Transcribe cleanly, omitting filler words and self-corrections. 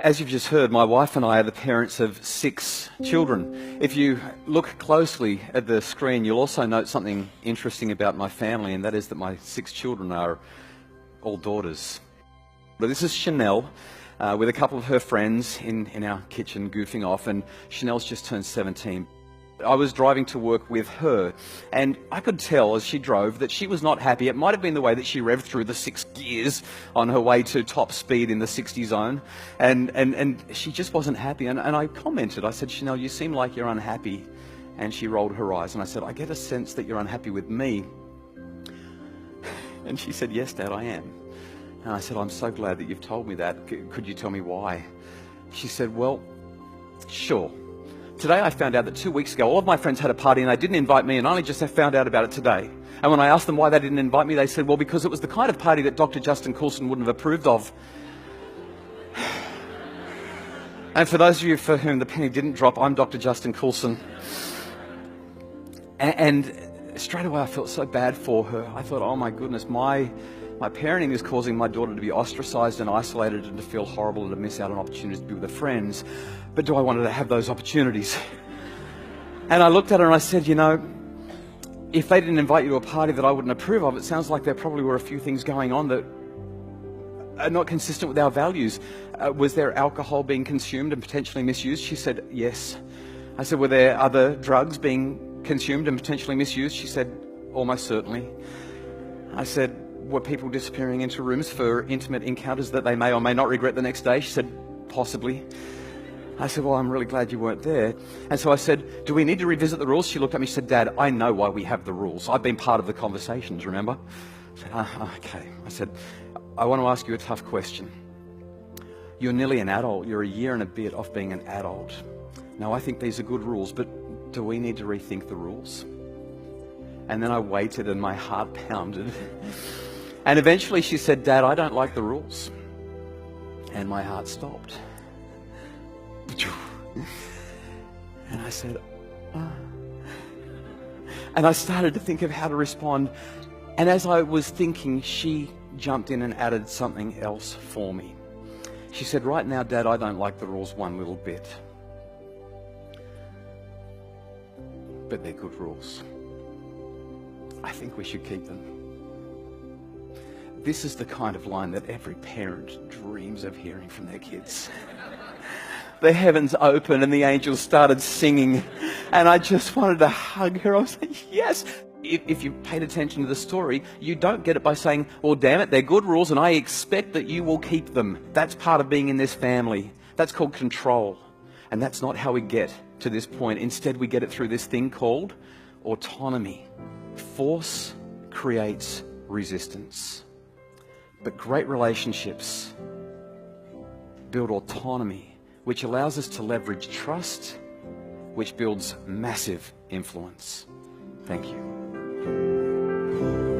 As you've just heard, my wife and I are the parents of 6 children. If you look closely at the screen, you'll also note something interesting about my family, and that is that my 6 children are all daughters. But this is Chanel with a couple of her friends in our kitchen goofing off, and Chanel's just turned 17. I was driving to work with her, and I could tell as she drove that she was not happy. It might have been the way that she revved through the 6 gears on her way to top speed in the 60 zone, and she just wasn't happy. And I commented, I said, Chanel, you seem like you're unhappy. And she rolled her eyes, and I said, I get a sense that you're unhappy with me. And she said, yes, Dad, I am. And I said, I'm so glad that you've told me that. Could you tell me why? She said, well, sure. Today I found out that 2 weeks ago all of my friends had a party and they didn't invite me, and I only just found out about it today. And when I asked them why they didn't invite me, they said, well, because it was the kind of party that Dr. Justin Coulson wouldn't have approved of. And for those of you for whom the penny didn't drop, I'm Dr. Justin Coulson. And straight away I felt so bad for her. I thought, oh my goodness, my parenting is causing my daughter to be ostracized and isolated and to feel horrible and to miss out on opportunities to be with her friends. But do I want her to have those opportunities? And I looked at her and I said, you know, if they didn't invite you to a party that I wouldn't approve of, it sounds like there probably were a few things going on that are not consistent with our values. Was there alcohol being consumed and potentially misused? She said, yes. I said, were there other drugs being consumed and potentially misused? She said, almost certainly. I said, were people disappearing into rooms for intimate encounters that they may or may not regret the next day? She said, possibly. I said, well, I'm really glad you weren't there. And so I said, do we need to revisit the rules? She looked at me and said, Dad, I know why we have the rules. I've been part of the conversations, remember? I said, okay. I said, I want to ask you a tough question. You're nearly an adult. You're a year and a bit off being an adult. Now, I think these are good rules, but do we need to rethink the rules? And then I waited and my heart pounded. And eventually she said, Dad, I don't like the rules. And my heart stopped. And I said, oh. And I started to think of how to respond. And as I was thinking, she jumped in and added something else for me. She said, right now, Dad, I don't like the rules one little bit. But they're good rules. I think we should keep them. This is the kind of line that every parent dreams of hearing from their kids. The heavens opened and the angels started singing, and I just wanted to hug her. I was like, yes. If you paid attention to the story, you don't get it by saying, well, damn it, they're good rules and I expect that you will keep them. That's part of being in this family. That's called control. And that's not how we get to this point. Instead, we get it through this thing called autonomy. Force creates resistance. But great relationships build autonomy, which allows us to leverage trust, which builds massive influence. Thank you.